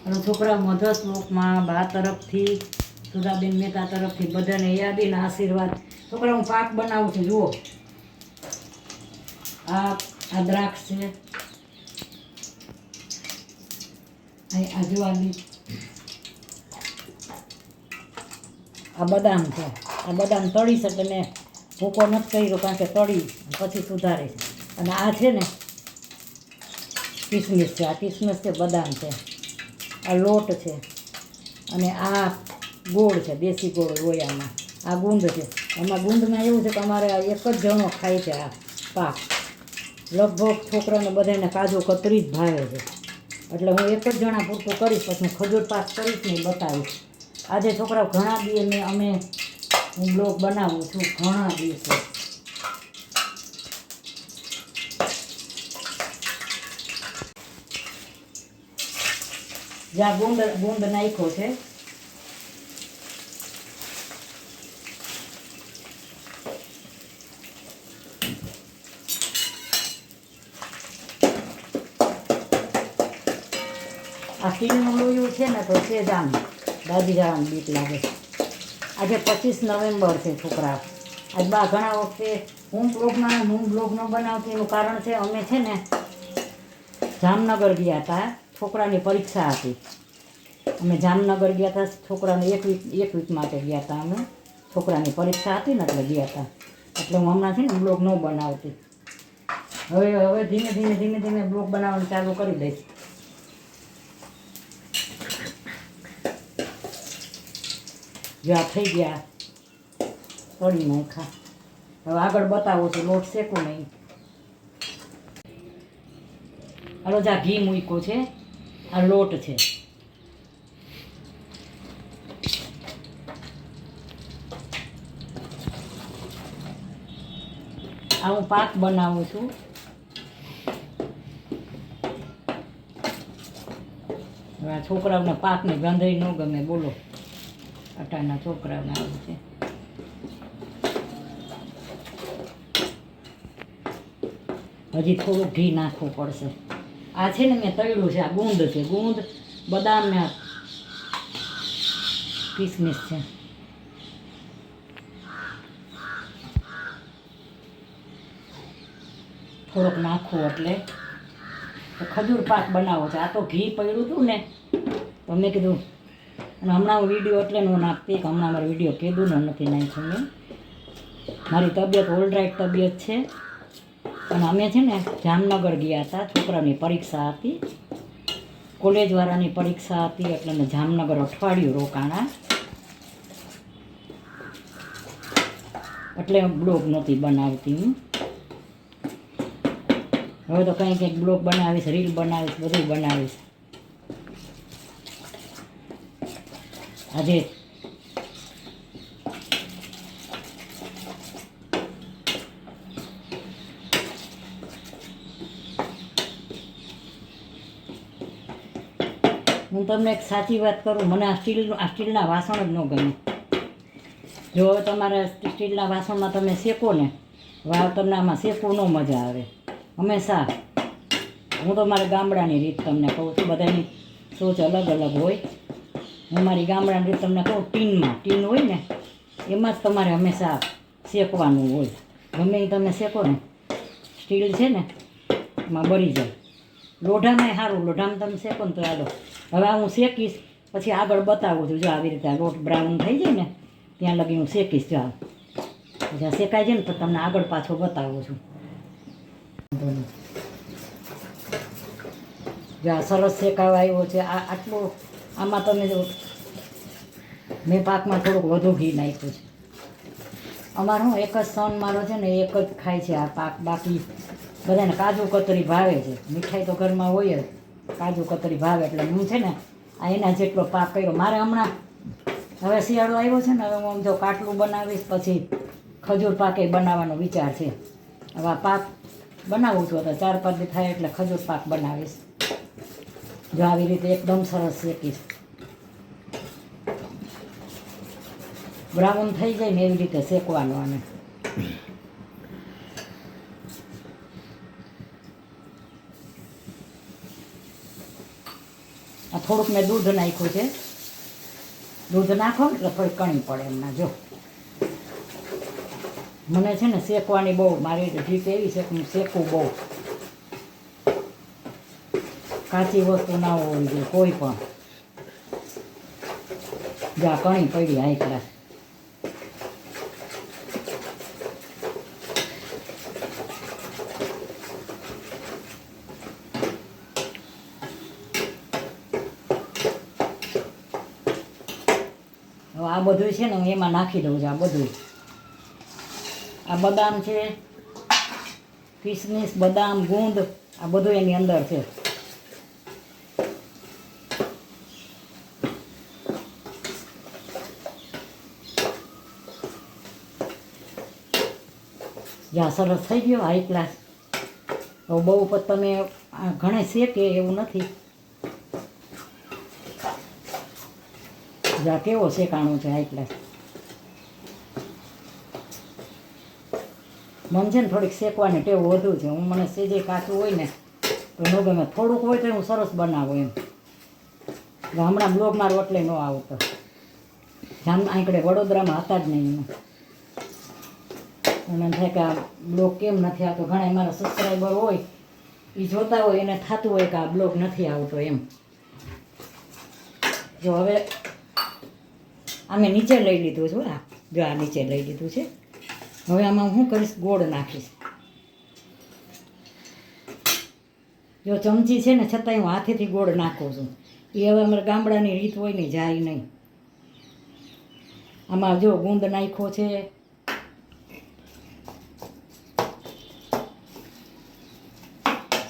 અને છોકરા મધર શ્લોકમાં બા તરફથી સુધાબેન મહેતા તરફથી બધાને યાદીને આશીર્વાદ. છોકરા હું પાક બનાવું છું જુઓ. આ દ્રાક્ષ છે, આ જુવાબી, આ બદામ છે. આ બદામ તળી શકે મેં ભૂકો નથી કર્યો કારણ કે તળી પછી સુધારે છે. અને આ છે ને કિસમિસ છે. આ કિસમિસ છે, બદામ છે, આ લોટ છે, અને આ ગોળ છે, દેશી ગોળ હોય આમાં. આ ગુંદ છે. આમાં ગુંદમાં એવું છે કે અમારે એક જ જણો ખાય છે આ પાક. લગભગ છોકરાને બધાને કાજુ કતરી જ ભાવે છે. એટલે હું એક જ જણા પૂરતું કરીશ, પછી હું ખજૂર પાક કરીશ ને બતાવીશ. આજે છોકરાઓ ઘણા દિવસે હું બ્લોગ બનાવું છું, ઘણા દિવસે. જ્યાં ગુંદ નાખ્યો છે. આ સ્ટીલનું લોયું છે ને તો સેજ આમ દાદી જવાનું બીક લાગે. આજે 25 નવેમ્બર છે છોકરા. આજ બા ઘણા વખતે હું બ્લોગ ન બનાવતી એનું કારણ છે અમે છે ને જામનગર ગયા હતા. છોકરાની પરીક્ષા હતી. અમે જામનગર ગયા હતા છોકરાને એક વીક માટે ગયા હતા અમે. છોકરાની પરીક્ષા હતી ને એટલે ગયા હતા. એટલે હું હમણાં છે ને બ્લોગ ન બનાવતી. હવે ધીમે ધીમે બ્લોગ બનાવવાનું ચાલુ કરી દઈશ. જો આ થઈ ગયા તળી નાખા. હવે આગળ બતાવો છો લોટ શેકો નહીં. હાલો જા ઘી મૂક્યો છે. આ લોટ છે. આ હું પાક બનાવું છું. હવે આ છોકરાઓને પાકની ગંધાઈ ન ગમે. બોલો, અટાના છોકરાઓને આવું છે. હજી થોડુંક ઘી નાખવું પડશે. આ છે ને મેં તળ્યું છે. આ ગુંદ છે. ગુંદ, બદામ ને કિસમિસ છે. થોડોક નાખવું એટલે ખજૂર પાક બનાવો છે. આ તો ઘી પડ્યું હતું ને તો મેં કીધું. અને હમણાં હું વિડીયો એટલે હું નાખતી કે હમણાં મારો વિડીયો કીધું નથી નાખ્યું મેં. મારી તબિયત ઓલરાઈટ તબિયત છે. અને અમે છે ને જામનગર ગયા હતા. છોકરાની પરીક્ષા હતી, કોલેજવાળાની પરીક્ષા હતી. એટલે અમે જામનગર અઠવાડિયું રોકાણા. એટલે બ્લોગ નહોતી બનાવતી હું. હવે તો કંઈક બ્લોગ બનાવીશ, રીલ બનાવીશ, બધું બનાવીશ. આજે હું તમને એક સાચી વાત કરું. મને આ સ્ટીલના વાસણ જ ન ગમે. જો હવે તમારે સ્ટીલના વાસણમાં તમે શેકો ને, તમને આમાં શેકવું ન મજા આવે. હંમેશા હું તો મારા ગામડાની રીત તમને કહું છું. બધાની સોચ અલગ અલગ હોય. હું મારી ગામડાની રીત તમને કહું. ટીન હોય ને એમાં જ તમારે હંમેશા શેકવાનું હોય. ગમે એ તમે શેકો ને, સ્ટીલ છે ને એમાં બળી જાય. લોઢામાં સારું, લોઢામાં તમે શેકો ને તો આડો. હવે હું શેકીશ પછી આગળ બતાવું છું. જો આવી રીતે લોટ બ્રાઉન થઈ જાય ને ત્યાં લગી હું શેકીશ. જો જ્યાં શેકાઈ જાય ને તો તમને આગળ પાછો બતાવું છું. જો આ સરસ શેકાવા આવ્યો છે. આટલું આમાં તમે જો મેં પાકમાં થોડુંક વધુ ઘી નાખ્યું છે. અમારે હું એક જ સન મારો છે ને એક જ ખાય છે આ પાક. બાકી બધાને કાજુ કતરી ભાવે છે. મીઠાઈ તો ઘરમાં હોય જ. કાજુ કતરી ભાવે એટલે હું છે ને આ એના જેટલો પાક કર્યો. મારે હમણાં હવે શિયાળો આવ્યો છે ને, હવે હું જો કાટલું બનાવીશ પછી ખજૂર પાકે બનાવવાનો વિચાર છે. હવે આ પાક બનાવું છું તો 4-5 દી થાય એટલે ખજૂર પાક બનાવીશ. જો આવી રીતે એકદમ સરસ શેકીશ. બ્રાઉન થઈ જાય ને એવી રીતે શેકવાનું. આને આ થોડુંક મેં દૂધ નાખ્યું છે. દૂધ નાખો ને એટલે થોડી કણી પડે એમના. જો મને છે ને શેકવાની બહુ, મારી રીત એવી છે કે હું શેકું બહુ. કાચી વસ્તુ ના હોવી જોઈએ કોઈ પણ. જા કણી પડી હાઈ ક્લાસ. હવે આ બધું છે ને હું એમાં નાખી દઉં છું. આ બધું, આ બદામ છે, કિસમિસ, બદામ, ગુંદ, આ બધું એની અંદર છે. જ્યાં સરસ થઈ ગયો હાઈ ક્લાસ. હવે બહુ પછી તમે ઘણા શેકે એવું નથી. જ્યાં કેવો શેકાણો છે હાઈ ક્લાસ. મને છે ને થોડીક શેકવાની ટેવ વધુ છે. હું મને સેજે કાચું હોય ને તો ન ગમે, થોડુંક હોય તો હું સરસ બનાવું એમ. હમણાં બ્લોગ મારો એટલે ન આવતો. જામ આંકડે વડોદરામાં હતા જ નહીં. મને થાય કે આ બ્લોગ કેમ નથી આવતો. ઘણા મારા સબસ્ક્રાઈબર હોય એ જોતા હોય એને થતું હોય કે આ બ્લોગ નથી આવતો એમ. જો હવે આમે નીચે લઈ લીધું છું. આ જો આ નીચે લઈ લીધું છે. હવે આમાં હું કરીશ, ગોળ નાખીશ. જો ચમચી છે ને છતાંય હું હાથેથી ગોળ નાખું છું. એ હવે અમારે ગામડાની રીત હોય ને જાય નહીં. આમાં જો ગુંદ નાખ્યો છે,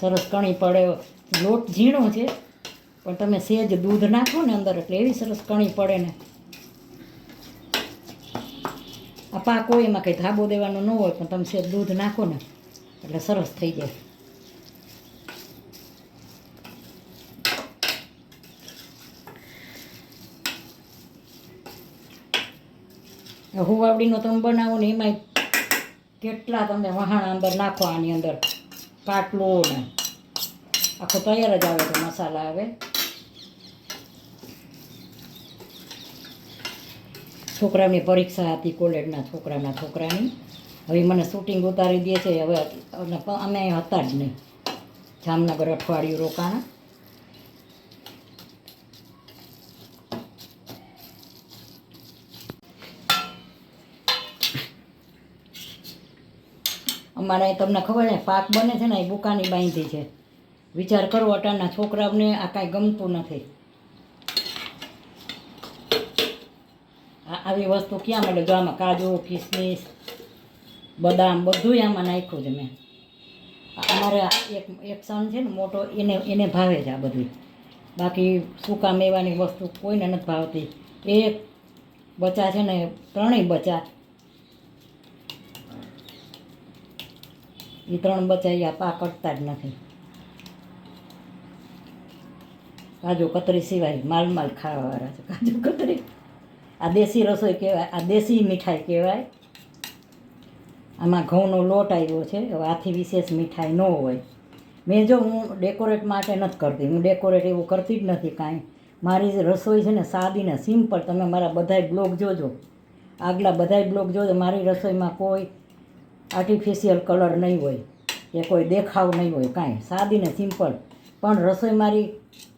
સરસ કણી પડે. લોટ ઝીણો છે પણ તમે સેજ દૂધ નાખો ને અંદર એટલે એવી સરસ કણી પડે ને. આ પાક હોય એમાં કંઈ ધાબો દેવાનો ન હોય પણ તમે સેજ દૂધ નાખો ને એટલે સરસ થઈ જાય. હુવાવડીનો તમે બનાવો ને એમાંય કેટલા તમે વહાણા અંદર નાખો. આની અંદર પાટલો ને આખો તૈયાર જ આવે તો મસાલા આવે. છોકરાની પરીક્ષા હતી, કોલેજના છોકરાની. હવે મને શૂટિંગ ઉતારી દે છે. હવે અમે હતા જ નહીં. જામનગર અઠવાડિયું રોકાણા. અમારે તમને ખબર ને પાક બને છે ને એ બુકાની બાંધી છે. વિચાર કરો અટાણના છોકરાઓને આ કાંઈ ગમતું નથી. આવી વસ્તુ ક્યાં મળે? જો આમાં કાજુ, કિસમિસ, બદામ બધું આમાં નાખ્યું છે મેં. અમારે એક સન છે ને મોટો, એને ભાવે છે આ બધું. બાકી સૂકા મેવાની વસ્તુ કોઈને નથી ભાવતી. એક બચા છે ને, ત્રણેય બચા, એ 3 બચા આ પા કરતા જ નથી. કાજુ કતરી સિવાય માલ ખાવાવાળા છે. કાજુ કતરી આ દેશી રસોઈ કહેવાય, આ દેશી મીઠાઈ કહેવાય. આમાં ઘઉંનો લોટ આવ્યો છે. હવે આથી વિશેષ મીઠાઈ ન હોય. મેં જો હું ડેકોરેટ માટે નથી કરતી. હું ડેકોરેટ એવું કરતી જ નથી કાંઈ. મારી રસોઈ છે ને સાદી ને સિમ્પલ. તમે મારા બધાય બ્લોગ જોજો, આગલા બધાય બ્લોગ જોજો. મારી રસોઈમાં કોઈ આર્ટિફિશિયલ કલર નહીં હોય કે કોઈ દેખાવ નહીં હોય કાંઈ. સાદી ને સિમ્પલ. પણ રસોઈ મારી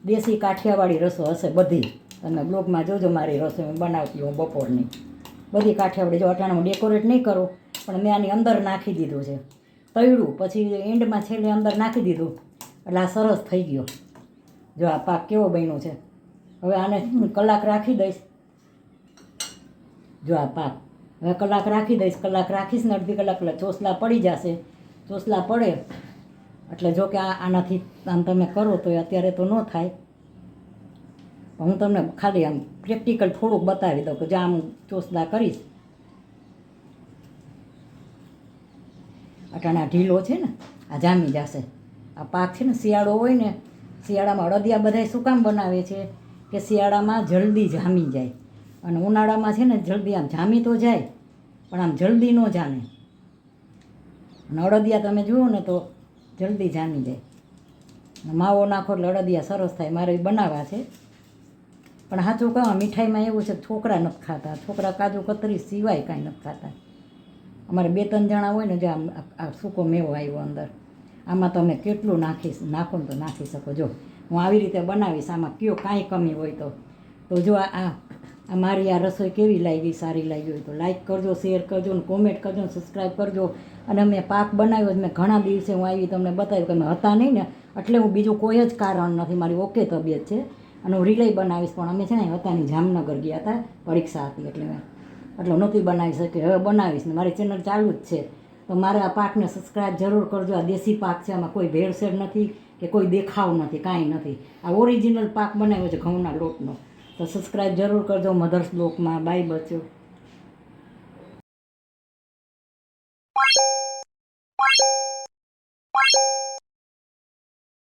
દેશી કાઠિયાવાડી રસોઈ હશે બધી. તમે બ્લોગમાં જોજો મારી રસોઈ બનાવતી હું બપોરની બધી કાઠિયાવાડી. જો અટાણે હું ડેકોરેટ નહીં કરું પણ મેં આની અંદર નાખી દીધું છે તળ્યું, પછી એન્ડમાં છેલ્લે અંદર નાખી દીધું એટલે આ સરસ થઈ ગયો. જો આ પાક કેવો બન્યો છે. હવે આને કલાક રાખી દઈશ. જો આ પાક હવે કલાક રાખી દઈશ. કલાક રાખીશ ને અડધી કલાક એટલે ચોસલા પડી જશે. ચોસલા પડે એટલે જો કે આનાથી આમ તમે કરો તો અત્યારે તો ન થાય. હું તમને ખાલી આમ પ્રેક્ટિકલ થોડુંક બતાવી દઉં કે જો આમ ચોસલા કરીશ. અટાણા ઢીલો છે ને આ જામી જશે. આ પાક છે ને શિયાળો હોય ને, શિયાળામાં અડદિયા બધાય શું કામ બનાવે છે કે શિયાળામાં જલ્દી જામી જાય. અને ઉનાળામાં છે ને જલ્દી આમ જામી તો જાય પણ આમ જલ્દી ન જામે. અને અડદિયા તમે જુઓ ને તો જલ્દી જામી જાય. માવો નાખો એટલે અડદિયા સરસ થાય. મારે એ બનાવવા છે. પણ સાચું કહું મીઠાઈમાં એવું છે છોકરા નથી ખાતા. છોકરા કાજુ કતરી સિવાય કાંઈ નથી ખાતા. અમારે 2-3 જણા હોય ને જે આ સૂકો મેવો આવ્યો અંદર, આમાં તમે કેટલું નાખો ને તો નાખી શકો. જો હું આવી રીતે બનાવીશ. આમાં કયો કાંઈ કમી હોય તો જો આ મારી આ રસોઈ કેવી લાગી, સારી લાગી હોય તો લાઈક કરજો, શેર કરજો, ને કોમેન્ટ કરજો, ને સબસ્ક્રાઈબ કરજો. અને મેં પાક બનાવ્યો મેં ઘણા દિવસે હું આવી તમને બતાવ્યું કે મેં હતા નહીં ને, એટલે હું બીજું કોઈ જ કારણ નથી, મારી ઓકે તબિયત છે અને હું રિલે બનાવીશ. પણ અમે છે ને હતા નહીં, જામનગર ગયા હતા, પરીક્ષા હતી એટલે નહોતી બનાવી શકી. હવે બનાવીશ ને મારી ચેનલ ચાલુ જ છે. તો મારે આ પાકને સબસ્ક્રાઈબ જરૂર કરજો. આ દેશી પાક છે, આમાં કોઈ ભેળસેળ નથી કે કોઈ દેખાવ નથી, કાંઈ નથી. આ ઓરિજિનલ પાક બનાવ્યો છે ઘઉંના લોટનો. તો સબસ્ક્રાઈબ જરૂર કરજો. મધર્સ બ્લોકમાં બાય બચ્ચો.